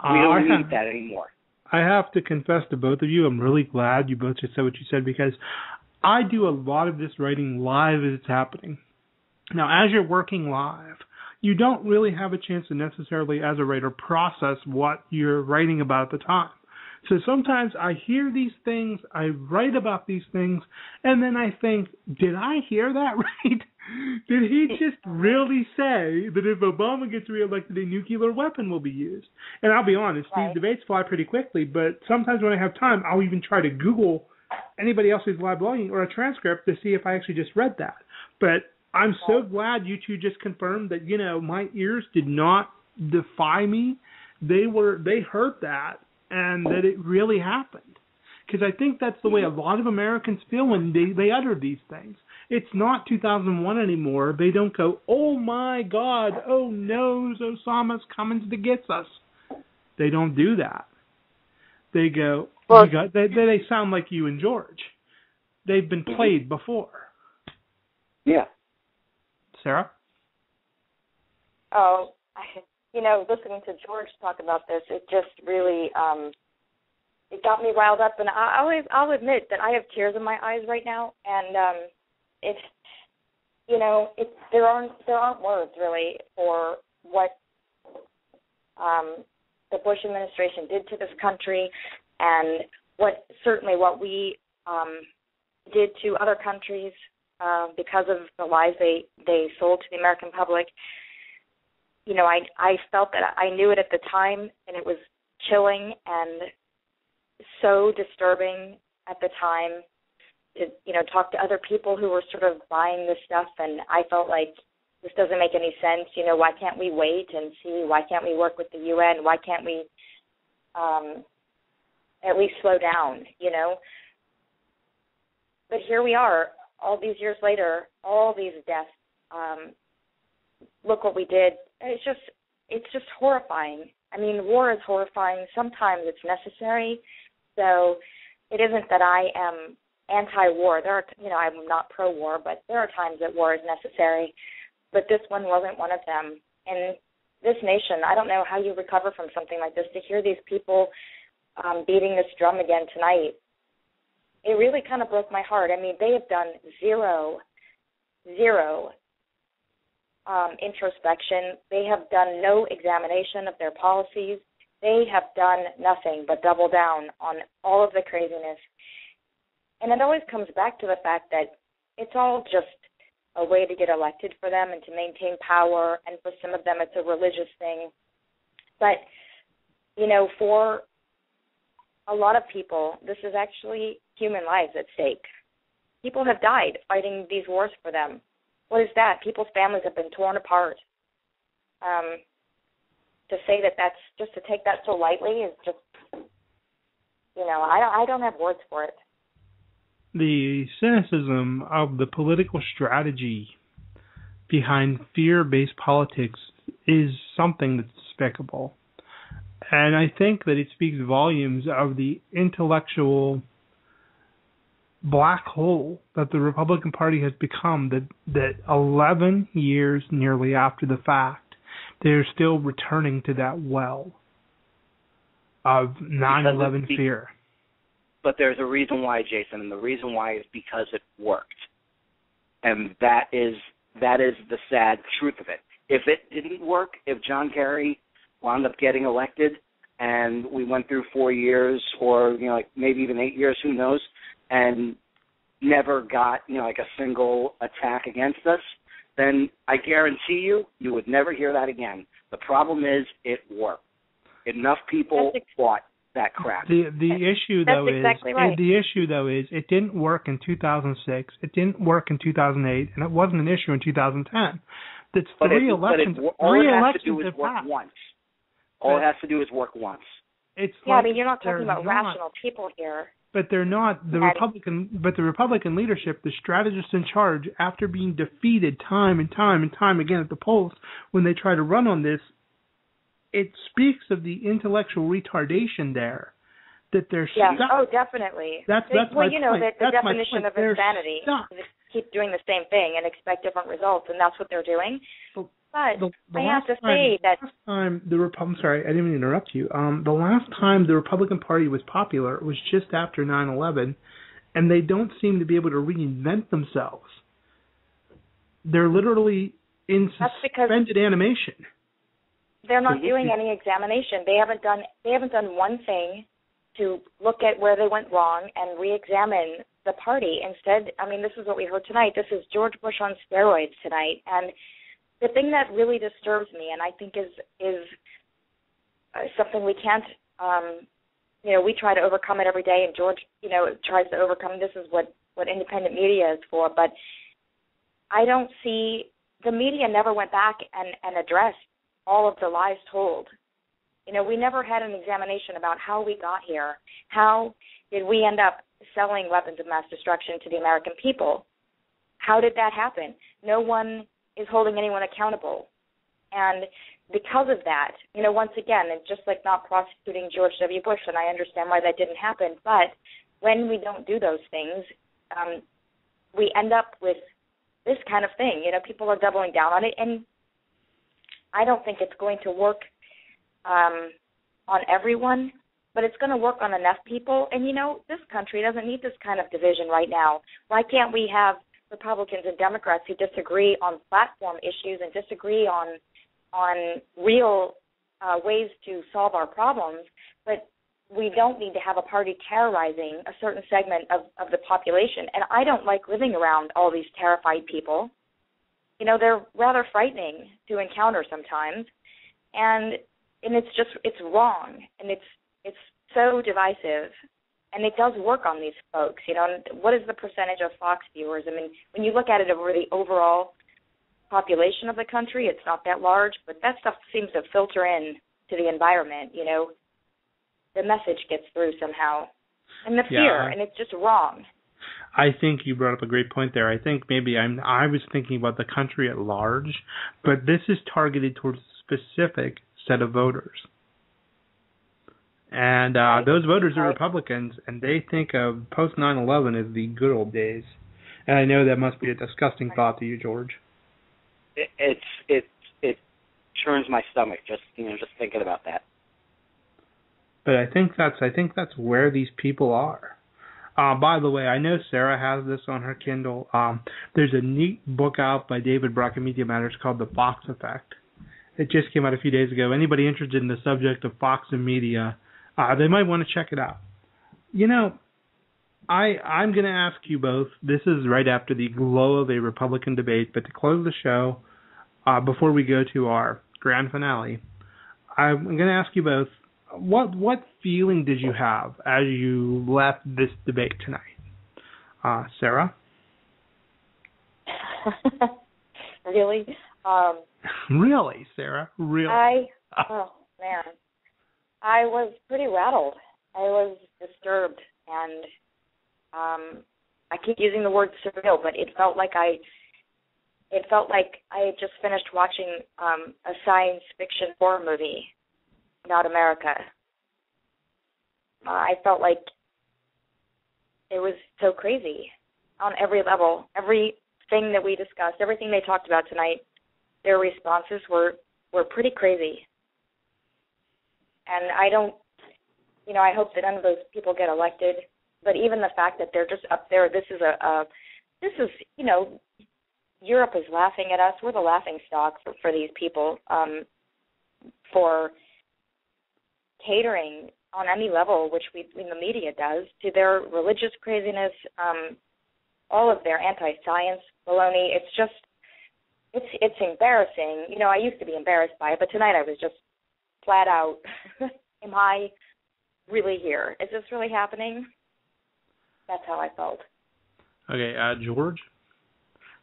We don't need that anymore. I have to confess to both of you, I'm really glad you both just said what you said, because I do a lot of this writing live as it's happening. Now, as you're working live, you don't really have a chance to necessarily, as a writer, process what you're writing about at the time. So sometimes I hear these things, I write about these things, and then I think, did I hear that right? Did he just really say that if Obama gets reelected, a nuclear weapon will be used? And I'll be honest, these debates fly pretty quickly, but sometimes when I have time, I'll even try to Google anybody else who's live blogging or a transcript to see if I actually just read that. But I'm so glad you two just confirmed that, my ears did not defy me. They heard that and that it really happened. Because I think that's the way a lot of Americans feel when they utter these things. It's not 2001 anymore. They don't go, oh, my God, oh, no, Osama's coming to get us. They don't do that. They go, they sound like you and George. They've been played before. Yeah. Sarah? Oh, listening to George talk about this, it just really... it got me riled up, and I'll admit that I have tears in my eyes right now, and there aren't words really for what the Bush administration did to this country, and what we did to other countries because of the lies they sold to the American public. I felt that I knew it at the time, and it was chilling and so disturbing at the time to, talk to other people who were sort of buying this stuff, and I felt like this doesn't make any sense. Why can't we wait and see? Why can't we work with the UN? Why can't we at least slow down, But here we are, all these years later, all these deaths. Look what we did. It's just horrifying. I mean, war is horrifying. Sometimes it's necessary. So it isn't that I am anti-war. I'm not pro-war, but there are times that war is necessary. But this one wasn't one of them. And this nation, I don't know how you recover from something like this. To hear these people beating this drum again tonight, it really kind of broke my heart. I mean, they have done zero introspection. They have done no examination of their policies. They have done nothing but double down on all of the craziness. And it always comes back to the fact that it's all just a way to get elected for them and to maintain power, and for some of them it's a religious thing. But, for a lot of people, this is actually human lives at stake. People have died fighting these wars for them. What is that? People's families have been torn apart. To say that's just to take that so lightly is just, I don't have words for it. The cynicism of the political strategy behind fear-based politics is something that's despicable. And I think that it speaks volumes of the intellectual black hole that the Republican Party has become, that 11 years nearly after the fact, they're still returning to that well of 9/11 fear. But there's a reason why, Jason, and the reason why is because it worked. And that is the sad truth of it. If it didn't work, if John Kerry wound up getting elected and we went through 4 years or, maybe even 8 years, who knows, and never got, a single attack against us, then I guarantee you would never hear that again. The problem is it worked. Enough people fought that crap. The issue though is exactly right. The issue though is it didn't work in 2006. It didn't work in 2008, and it wasn't an issue in 2010. That's three elections. All it has to do is work once. All it has to do is work once. You're not talking about rational people here. But they're not the Republican leadership, the strategists in charge, after being defeated time and time again at the polls, when they try to run on this, it speaks of the intellectual retardation there. That they're stuck. Oh, definitely. That's my point. The definition of insanity is keep doing the same thing and expect different results, and that's what they're doing. But I have to say that last time I'm sorry, I didn't mean to interrupt you. The last time the Republican Party was popular was just after 9/11, and they don't seem to be able to reinvent themselves. They're literally in suspended animation. They're not doing any examination. They haven't done one thing to look at where they went wrong and re-examine the party. Instead, I mean, this is what we heard tonight. This is George Bush on steroids tonight. And the thing that really disturbs me, and I think is something we can't, we try to overcome it every day, and George, tries to overcome. This is what independent media is for. But I don't see, the media never went back and addressed all of the lies told. We never had an examination about how we got here. How did we end up selling weapons of mass destruction to the American people? How did that happen? No one is holding anyone accountable. And because of that, once again, it's just like not prosecuting George W. Bush, and I understand why that didn't happen, but when we don't do those things, we end up with this kind of thing. People are doubling down on it, and I don't think it's going to work on everyone, but it's going to work on enough people. And, this country doesn't need this kind of division right now. Why can't we have Republicans and Democrats who disagree on platform issues and disagree on real ways to solve our problems, but we don't need to have a party terrorizing a certain segment of the population. And I don't like living around all these terrified people. They're rather frightening to encounter sometimes. And it's wrong, and it's so divisive, and it does work on these folks. And what is the percentage of Fox viewers? I mean, when you look at it over the overall population of the country, it's not that large, but that stuff seems to filter in to the environment. The message gets through somehow, and the fear, and it's just wrong. I think you brought up a great point there. I think maybe I was thinking about the country at large, but this is targeted towards a specific set of voters. And those voters are Republicans, and they think of post 9/11 as the good old days. And I know that must be a disgusting thought to you, George. It churns my stomach just thinking about that. But I think that's where these people are. By the way, I know Sarah has this on her Kindle. There's a neat book out by David Brock of Media Matters called The Fox Effect. It just came out a few days ago. Anybody interested in the subject of Fox and media, they might want to check it out. I'm going to ask you both, this is right after the glow of a Republican debate, but to close the show, before we go to our grand finale, I'm going to ask you both, what feeling did you have as you left this debate tonight? Sarah? Really? Really, Sarah? Really? Oh, man. I was pretty rattled. I was disturbed, and I keep using the word surreal, but it felt like I had just finished watching a science fiction horror movie about America. I felt like it was so crazy on every level. Everything that we discussed, everything they talked about tonight, their responses were pretty crazy. And I hope that none of those people get elected. But even the fact that they're just up there, Europe is laughing at us. We're the laughing stock for these people for catering on any level, which the media does, to their religious craziness, all of their anti-science baloney. It's embarrassing. I used to be embarrassed by it, but tonight I was just flat out, am I really here? Is this really happening? That's how I felt. Okay, George?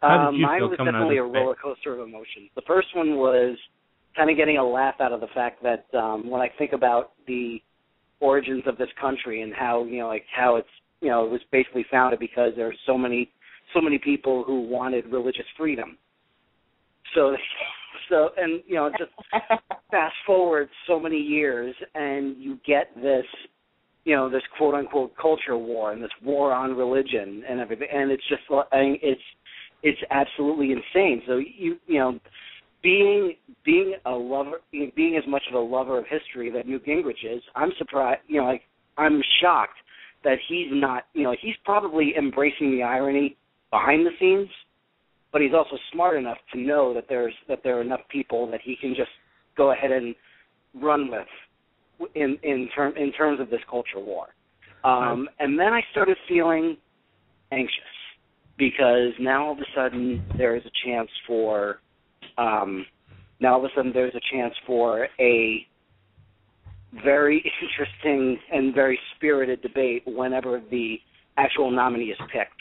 How did you mine feel was coming definitely out a of roller coaster of emotions. The first one was kind of getting a laugh out of the fact that when I think about the origins of this country and how how it's it was basically founded because there are so many people who wanted religious freedom. So and just fast forward so many years and you get this this quote unquote culture war and this war on religion and everything, and it's just it's absolutely insane. So being a lover, being as much of a lover of history that Newt Gingrich is, I'm surprised. I'm shocked that he's not. He's probably embracing the irony behind the scenes, but he's also smart enough to know that there are enough people that he can just go ahead and run with in terms of this culture war. And then I started feeling anxious because now all of a sudden there is a chance for a very interesting and very spirited debate whenever the actual nominee is picked.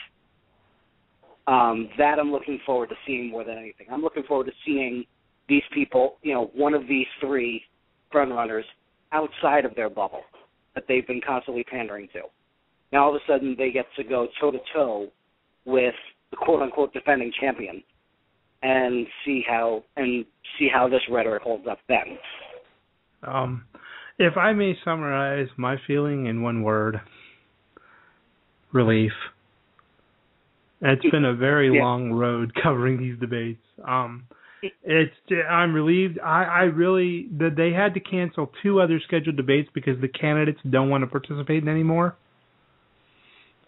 That I'm looking forward to seeing more than anything. I'm looking forward to seeing these people, one of these three frontrunners outside of their bubble that they've been constantly pandering to. Now all of a sudden they get to go toe-to-toe with the quote-unquote defending champion and see how this rhetoric holds up then. If I may summarize my feeling in one word, relief. It's been a very long road covering these debates. I'm relieved. That they had to cancel 2 other scheduled debates because the candidates don't want to participate in anymore.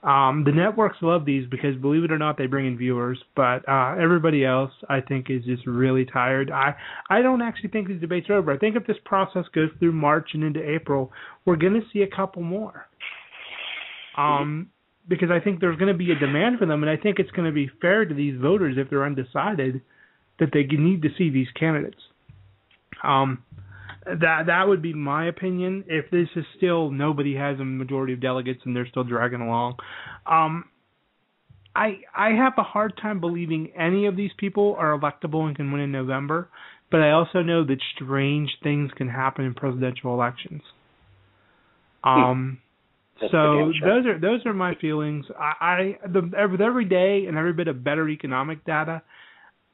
The networks love these because, believe it or not, they bring in viewers. But everybody else, I think, is just really tired. I don't actually think these debates are over. I think if this process goes through March and into April, we're going to see a couple more. Because I think there's going to be a demand for them, and I think it's going to be fair to these voters if they're undecided that they need to see these candidates. That would be my opinion. If this is still nobody has a majority of delegates and they're still dragging along, I have a hard time believing any of these people are electable and can win in November. But I also know that strange things can happen in presidential elections. So those are my feelings. With every day and every bit of better economic data,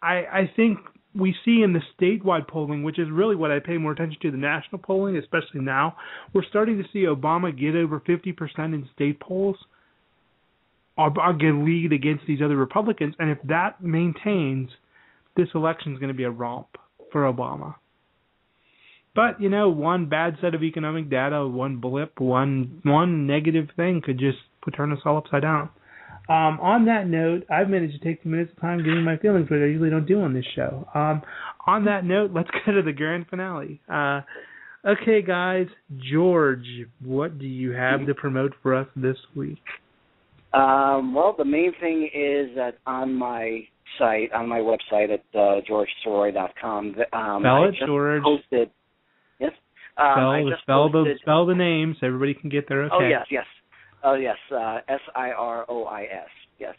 I think we see in the statewide polling, which is really what I pay more attention to, the national polling, especially now, we're starting to see Obama get over 50% in state polls, get lead against these other Republicans, and if that maintains, this election is going to be a romp for Obama. But, one bad set of economic data, one blip, one negative thing could just turn us all upside down. On that note, I've managed to take 2 minutes of time giving my feelings, which I usually don't do on this show. On that note, let's go to the grand finale. Okay, guys, George, what do you have to promote for us this week? Well, the main thing is that on my website at georgesoroy.com, Spell it, George. Posted. Yes. Spell the names so everybody can get there. Okay. Oh yes. SIROIS. Yes.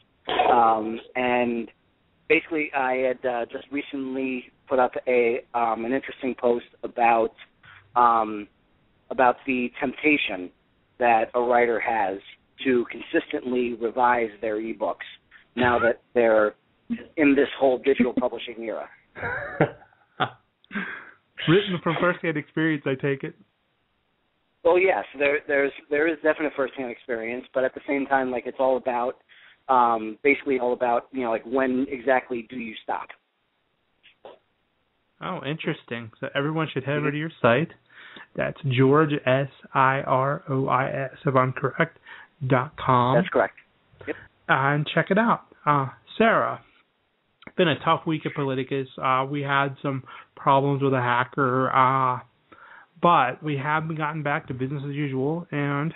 And basically, I had just recently put up an interesting post about the temptation that a writer has to consistently revise their ebooks now that they're in this whole digital publishing era. Written from first-hand experience, I take it. Well, yes, there is definite first-hand experience, but at the same time, it's all about, when exactly do you stop? Oh, interesting. So everyone should head over to your site. That's George, SIROIS, if I'm correct, .com. That's correct. Yep. And check it out. Sarah, it's been a tough week at Politicus. We had some problems with a hacker, but we have gotten back to business as usual. And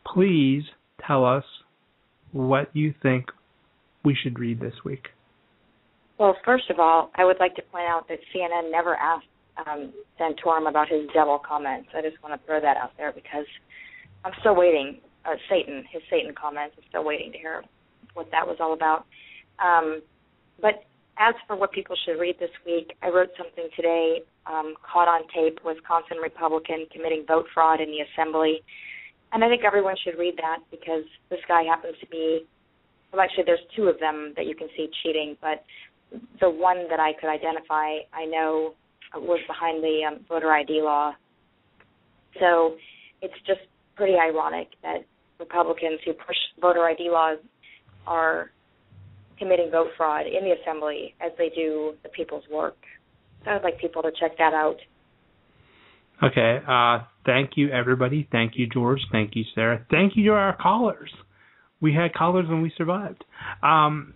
please tell us what you think we should read this week. Well, first of all, I would like to point out that CNN never asked Santorum about his devil comments. I just want to throw that out there because I'm still waiting. His Satan comments, I'm still waiting to hear what that was all about. But as for what people should read this week, I wrote something today, caught on tape, Wisconsin Republican committing vote fraud in the assembly. And I think everyone should read that because this guy happens to be, well, actually there's two of them that you can see cheating, but the one that I could identify, I know, was behind the voter ID law. So it's just pretty ironic that Republicans who push voter ID laws are committing vote fraud in the assembly as they do the people's work. So I'd like people to check that out. Okay. Thank you, everybody. Thank you, George. Thank you, Sarah. Thank you to our callers. We had callers and we survived.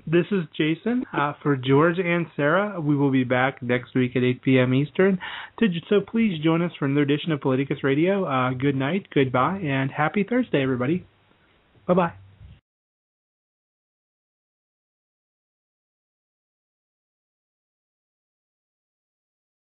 This is Jason. For George and Sarah, we will be back next week at 8 p.m. Eastern. So please join us for another edition of Politicus Radio. Good night, goodbye, and happy Thursday, everybody. Bye-bye.